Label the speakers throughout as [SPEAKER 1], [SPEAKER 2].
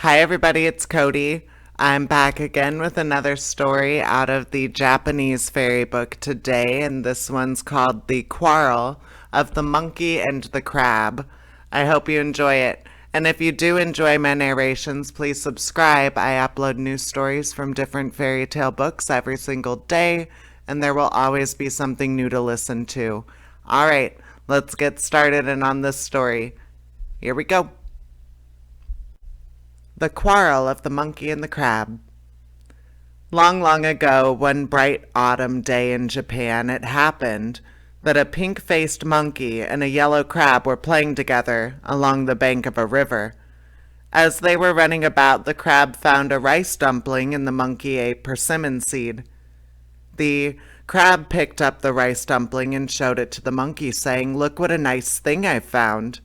[SPEAKER 1] Hi, everybody, it's Cody. I'm back again with another story out of the Japanese fairy book today, and this one's called The Quarrel of the Monkey and the Crab. I hope you enjoy it. And if you do enjoy my narrations, please subscribe. I upload new stories from different fairy tale books every single day, and there will always be something new to listen to. All right, let's get started and on this story. Here we go. The Quarrel of the Monkey and the Crab. Long, long ago, one bright autumn day in Japan, it happened that a pink-faced monkey and a yellow crab were playing together along the bank of a river. As they were running about, the crab found a rice dumpling and the monkey a persimmon seed. The crab picked up the rice dumpling and showed it to the monkey, saying, "Look what a nice thing I've found."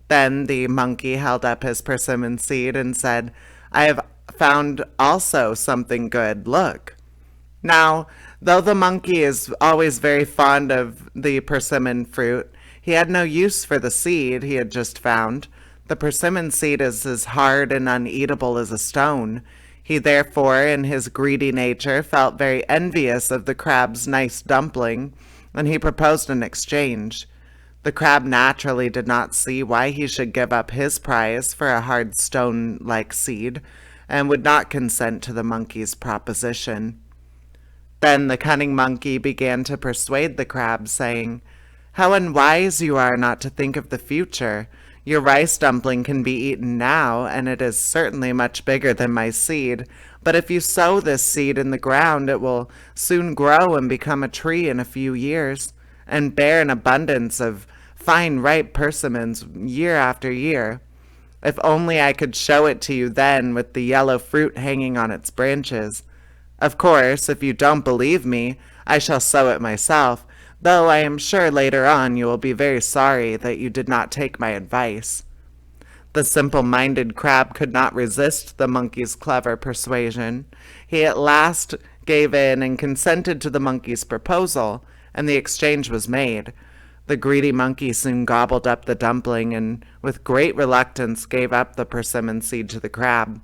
[SPEAKER 1] Then the monkey held up his persimmon seed and said, "I have found also something good. Look." Now, though the monkey is always very fond of the persimmon fruit, he had no use for the seed he had just found. The persimmon seed is as hard and uneatable as a stone. He therefore, in his greedy nature, felt very envious of the crab's nice dumpling, and he proposed an exchange. The crab naturally did not see why he should give up his prize for a hard stone-like seed, and would not consent to the monkey's proposition. Then the cunning monkey began to persuade the crab, saying, "How unwise you are not to think of the future. Your rice dumpling can be eaten now, and it is certainly much bigger than my seed. But if you sow this seed in the ground, it will soon grow and become a tree in a few years, and bear an abundance of fine ripe persimmons year after year. If only I could show it to you then with the yellow fruit hanging on its branches. Of course, if you don't believe me, I shall sow it myself, though I am sure later on you will be very sorry that you did not take my advice." The simple-minded crab could not resist the monkey's clever persuasion. He at last gave in and consented to the monkey's proposal, and the exchange was made. The greedy monkey soon gobbled up the dumpling and with great reluctance gave up the persimmon seed to the crab.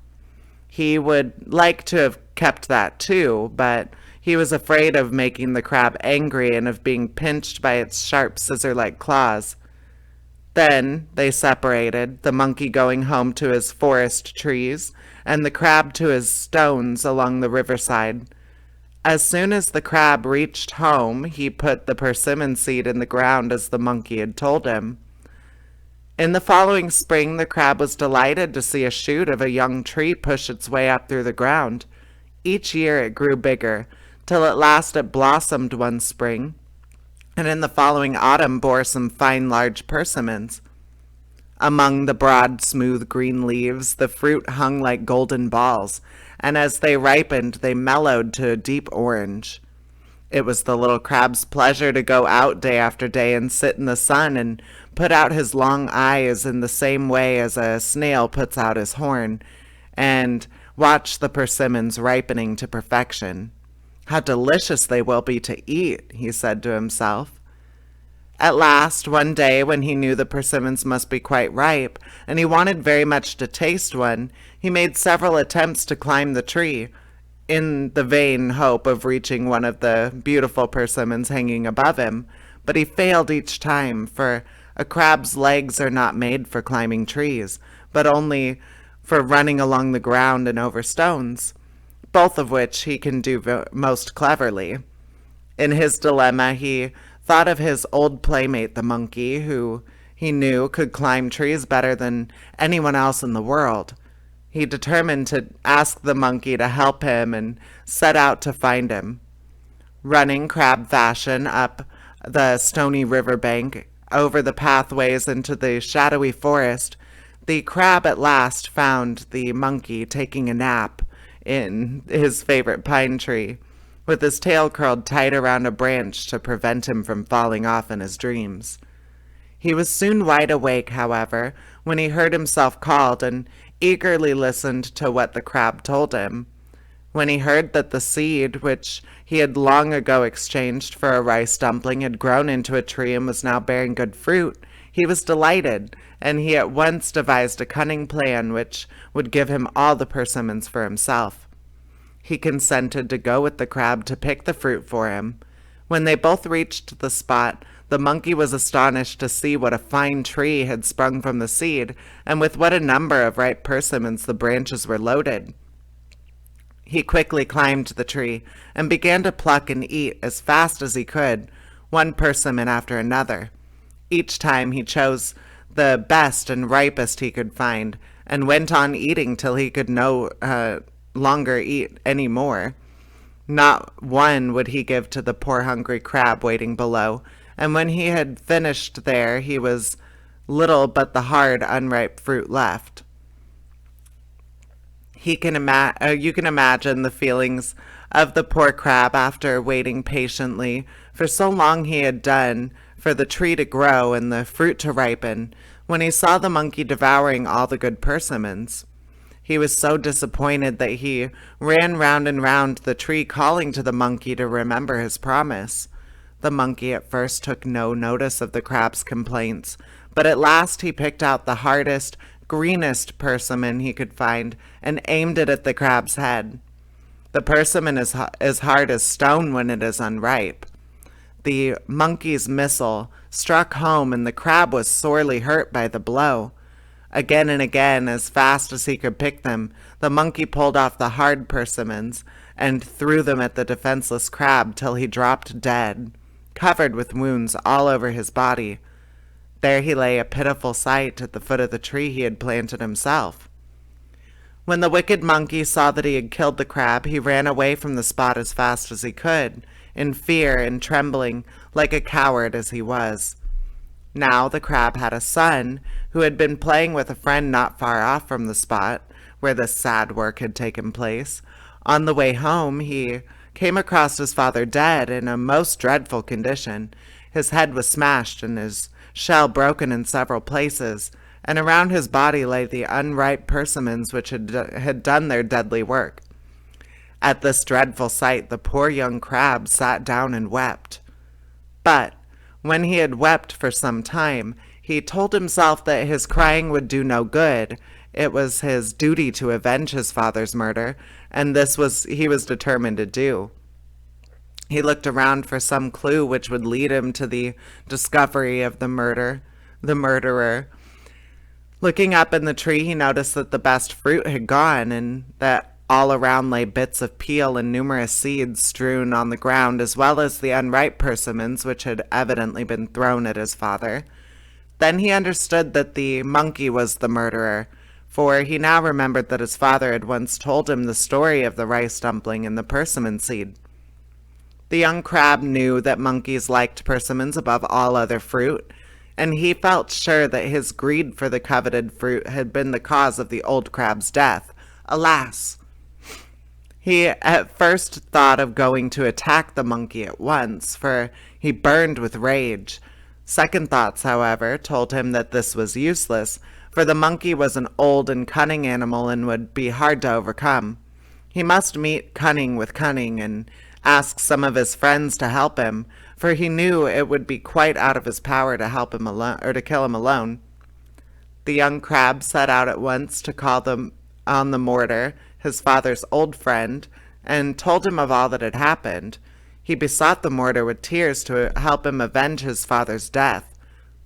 [SPEAKER 1] He would like to have kept that too, but he was afraid of making the crab angry and of being pinched by its sharp scissor-like claws. Then they separated, the monkey going home to his forest trees, and the crab to his stones along the riverside. As soon as the crab reached home, he put the persimmon seed in the ground as the monkey had told him. In the following spring, the crab was delighted to see a shoot of a young tree push its way up through the ground. Each year it grew bigger, till at last it blossomed one spring, and in the following autumn bore some fine large persimmons. Among the broad, smooth green leaves, the fruit hung like golden balls, and as they ripened, they mellowed to a deep orange. It was the little crab's pleasure to go out day after day and sit in the sun and put out his long eyes in the same way as a snail puts out his horn, and watch the persimmons ripening to perfection. "How delicious they will be to eat," he said to himself. At last, one day, when he knew the persimmons must be quite ripe, and he wanted very much to taste one, he made several attempts to climb the tree, in the vain hope of reaching one of the beautiful persimmons hanging above him, but he failed each time, for a crab's legs are not made for climbing trees, but only for running along the ground and over stones, both of which he can do most cleverly. In his dilemma, he thought of his old playmate the monkey, who he knew could climb trees better than anyone else in the world. He determined to ask the monkey to help him and set out to find him. Running crab fashion up the stony river bank, over the pathways into the shadowy forest, the crab at last found the monkey taking a nap in his favorite pine tree, with his tail curled tight around a branch to prevent him from falling off in his dreams. He was soon wide awake, however, when he heard himself called and eagerly listened to what the crab told him. When he heard that the seed, which he had long ago exchanged for a rice dumpling, had grown into a tree and was now bearing good fruit, He was delighted, and he at once devised a cunning plan which would give him all the persimmons for himself. He consented to go with the crab to pick the fruit for him. When they both reached the spot, the monkey was astonished to see what a fine tree had sprung from the seed, and with what a number of ripe persimmons the branches were loaded. He quickly climbed the tree and began to pluck and eat as fast as he could, one persimmon after another. Each time he chose the best and ripest he could find, and went on eating till he could no longer eat any more. Not one would he give to the poor hungry crab waiting below, and when he had finished there he was little but the hard, unripe fruit left. You can imagine the feelings of the poor crab after waiting patiently for so long he had done for the tree to grow and the fruit to ripen, when he saw the monkey devouring all the good persimmons. He was so disappointed that he ran round and round the tree calling to the monkey to remember his promise. The monkey at first took no notice of the crab's complaints, but at last he picked out the hardest, greenest persimmon he could find and aimed it at the crab's head. The persimmon is as hard as stone when it is unripe. The monkey's missile struck home, and the crab was sorely hurt by the blow. Again and again, as fast as he could pick them, the monkey pulled off the hard persimmons and threw them at the defenseless crab till he dropped dead, covered with wounds all over his body. There he lay, a pitiful sight, at the foot of the tree he had planted himself. When the wicked monkey saw that he had killed the crab, he ran away from the spot as fast as he could, in fear and trembling, like a coward as he was. Now the crab had a son, who had been playing with a friend not far off from the spot where this sad work had taken place. On the way home, he came across his father dead in a most dreadful condition. His head was smashed and his shell broken in several places, and around his body lay the unripe persimmons which had done their deadly work. At this dreadful sight, the poor young crab sat down and wept. But when he had wept for some time, he told himself that his crying would do no good. It was his duty to avenge his father's murder, and he was determined to do. He looked around for some clue which would lead him to the discovery of the murderer. Looking up in the tree, he noticed that the best fruit had gone, and that all around lay bits of peel and numerous seeds strewn on the ground, as well as the unripe persimmons which had evidently been thrown at his father. Then he understood that the monkey was the murderer, for he now remembered that his father had once told him the story of the rice dumpling and the persimmon seed. The young crab knew that monkeys liked persimmons above all other fruit, and he felt sure that his greed for the coveted fruit had been the cause of the old crab's death. Alas! He at first thought of going to attack the monkey at once, for he burned with rage. Second thoughts, however, told him that this was useless, for the monkey was an old and cunning animal and would be hard to overcome. He must meet cunning with cunning and ask some of his friends to help him, for he knew it would be quite out of his power to help him alone or to kill him alone. The young crab set out at once to call on the mortar, his father's old friend, and told him of all that had happened. He besought the mortar with tears to help him avenge his father's death.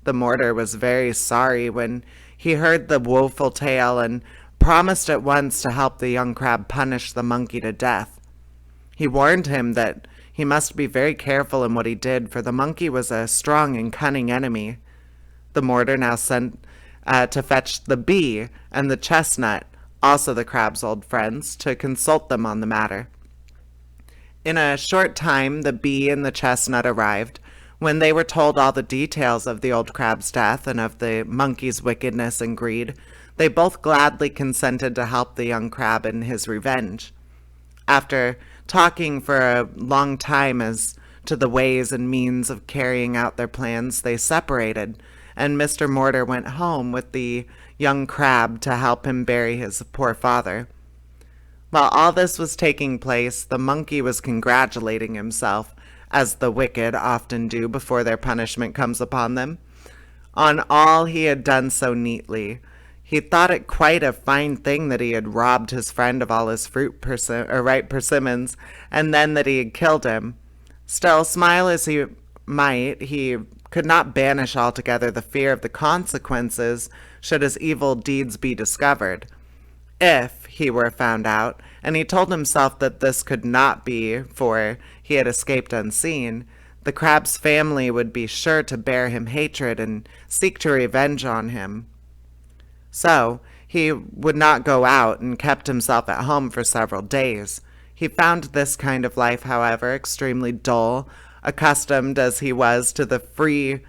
[SPEAKER 1] The mortar was very sorry when he heard the woeful tale, and promised at once to help the young crab punish the monkey to death. He warned him that he must be very careful in what he did, for the monkey was a strong and cunning enemy. The mortar now sent to fetch the bee and the chestnut, also the crab's old friends, to consult them on the matter. In a short time the bee and the chestnut arrived. When they were told all the details of the old crab's death and of the monkey's wickedness and greed, they both gladly consented to help the young crab in his revenge. After talking for a long time as to the ways and means of carrying out their plans, they separated, and Mr. Mortar went home with the young crab to help him bury his poor father. While all this was taking place, the monkey was congratulating himself, as the wicked often do before their punishment comes upon them. on all he had done so neatly. He thought it quite a fine thing that he had robbed his friend of all his ripe persimmons, and then that he had killed him. Still, smile as he might, he could not banish altogether the fear of the consequences should his evil deeds be discovered. If he were found out, and he told himself that this could not be, for he had escaped unseen, the crab's family would be sure to bear him hatred and seek to revenge on him. So he would not go out and kept himself at home for several days. He found this kind of life, however, extremely dull, accustomed as he was to the free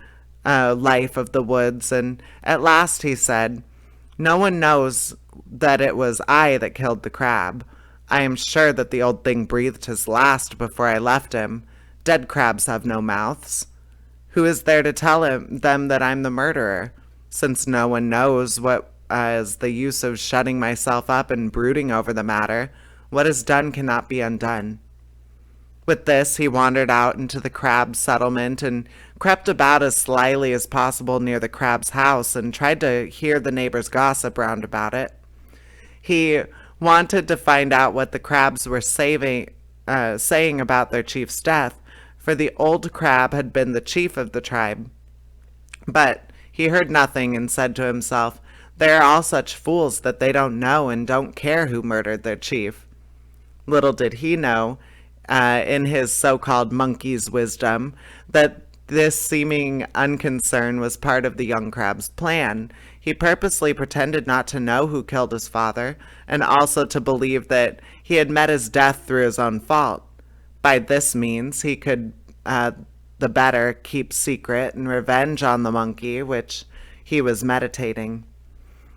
[SPEAKER 1] life of the woods, and at last he said, "No one knows that it was I that killed the crab. I am sure that the old thing breathed his last before I left him. Dead crabs have no mouths. Who is there to tell them that I'm the murderer? Since no one knows what is the use of shutting myself up and brooding over the matter, what is done cannot be undone." With this, he wandered out into the crab settlement and crept about as slyly as possible near the crab's house and tried to hear the neighbors' gossip round about it. He wanted to find out what the crabs were saying about their chief's death, for the old crab had been the chief of the tribe. But he heard nothing and said to himself, "They are all such fools that they don't know and don't care who murdered their chief." Little did he know, in his so-called monkey's wisdom, that this seeming unconcern was part of the young crab's plan. He purposely pretended not to know who killed his father, and also to believe that he had met his death through his own fault. By this means, he could the better keep secret and revenge on the monkey, which he was meditating.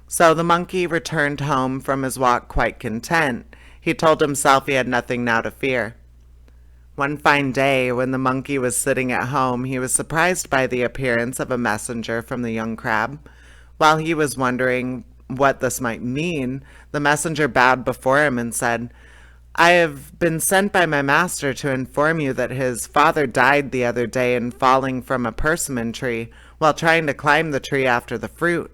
[SPEAKER 1] So the monkey returned home from his walk quite content. He told himself he had nothing now to fear. One fine day, when the monkey was sitting at home, he was surprised by the appearance of a messenger from the young crab. While he was wondering what this might mean, the messenger bowed before him and said, "I have been sent by my master to inform you that his father died the other day in falling from a persimmon tree while trying to climb the tree after the fruit.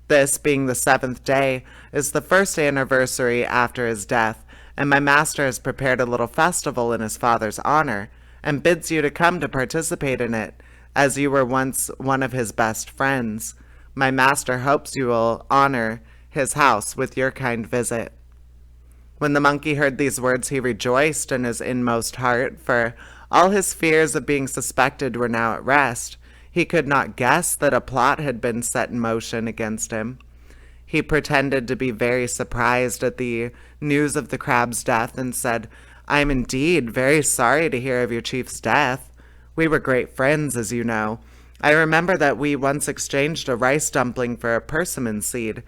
[SPEAKER 1] This, being the 7th day, is the first anniversary after his death, and my master has prepared a little festival in his father's honor, and bids you to come to participate in it, as you were once one of his best friends. My master hopes you will honor his house with your kind visit." When the monkey heard these words, he rejoiced in his inmost heart, for all his fears of being suspected were now at rest. He could not guess that a plot had been set in motion against him. He pretended to be very surprised at the news of the crab's death and said, "I am indeed very sorry to hear of your chief's death. We were great friends, as you know. I remember that we once exchanged a rice dumpling for a persimmon seed.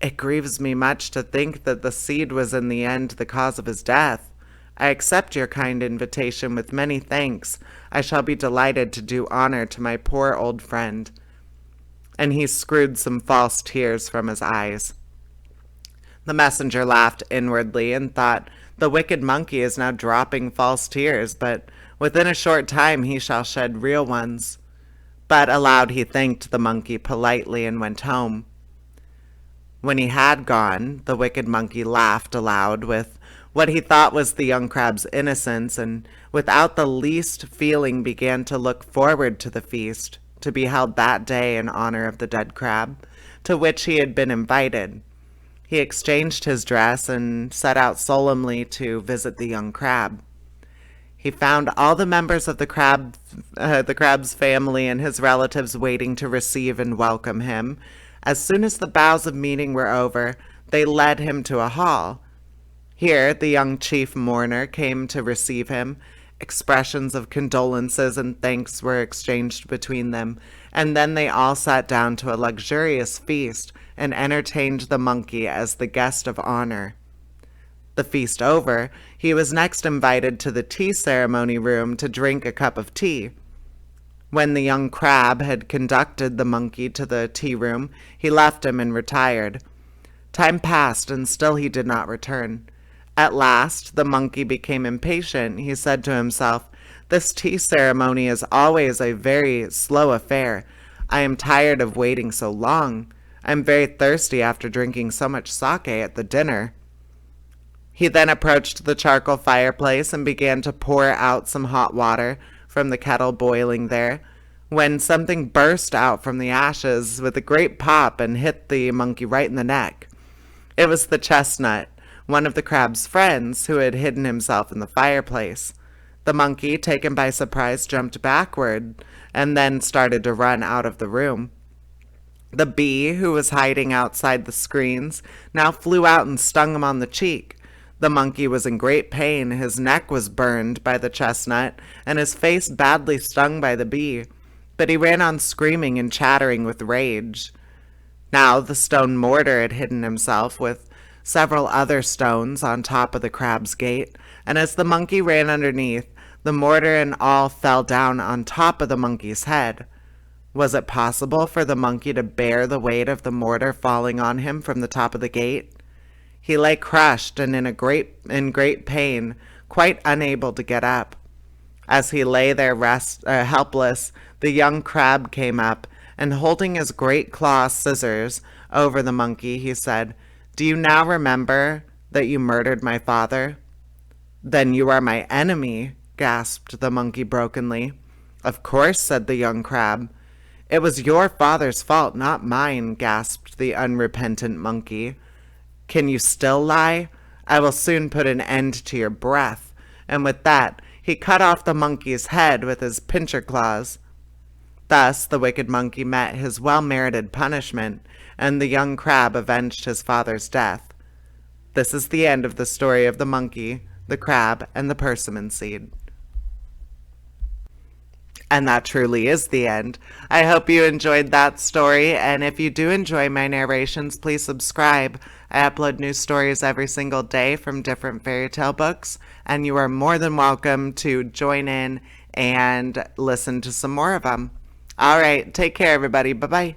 [SPEAKER 1] It grieves me much to think that the seed was in the end the cause of his death. I accept your kind invitation with many thanks. I shall be delighted to do honor to my poor old friend." And he screwed some false tears from his eyes. The messenger laughed inwardly and thought, "The wicked monkey is now dropping false tears, but within a short time he shall shed real ones." But aloud he thanked the monkey politely and went home. When he had gone, the wicked monkey laughed aloud with what he thought was the young crab's innocence, and without the least feeling began to look forward to the feast, to be held that day in honor of the dead crab, to which he had been invited. He exchanged his dress and set out solemnly to visit the young crab. He found all the members of the crab's family and his relatives waiting to receive and welcome him. As soon as the bows of meeting were over, they led him to a hall. Here the young chief mourner came to receive him. Expressions of condolences and thanks were exchanged between them, and then they all sat down to a luxurious feast and entertained the monkey as the guest of honor. The feast over, he was next invited to the tea ceremony room to drink a cup of tea. When the young crab had conducted the monkey to the tea room, he left him and retired. Time passed, and still he did not return. At last, the monkey became impatient. He said to himself, "This tea ceremony is always a very slow affair. I am tired of waiting so long. I am very thirsty after drinking so much sake at the dinner." He then approached the charcoal fireplace and began to pour out some hot water from the kettle boiling there, when something burst out from the ashes with a great pop and hit the monkey right in the neck. It was the chestnut, one of the crab's friends, who had hidden himself in the fireplace. The monkey, taken by surprise, jumped backward and then started to run out of the room. The bee, who was hiding outside the screens, now flew out and stung him on the cheek. The monkey was in great pain. His neck was burned by the chestnut, and his face badly stung by the bee. But he ran on screaming and chattering with rage. Now the stone mortar had hidden himself with several other stones on top of the crab's gate, and as the monkey ran underneath, the mortar and all fell down on top of the monkey's head. Was it possible for the monkey to bear the weight of the mortar falling on him from the top of the gate? He lay crushed and in great pain, quite unable to get up. As he lay there helpless, the young crab came up, and holding his great claw scissors over the monkey, he said, "Do you now remember that you murdered my father?" "Then you are my enemy," gasped the monkey brokenly. "Of course," said the young crab. "It was your father's fault, not mine," gasped the unrepentant monkey. "Can you still lie? I will soon put an end to your breath." And with that, he cut off the monkey's head with his pincher claws. Thus the wicked monkey met his well-merited punishment, and the young crab avenged his father's death. This is the end of the story of the monkey, the crab, and the persimmon seed. And that truly is the end. I hope you enjoyed that story, and if you do enjoy my narrations, please subscribe. I upload new stories every single day from different fairy tale books, and you are more than welcome to join in and listen to some more of them. All right, take care, everybody. Bye-bye.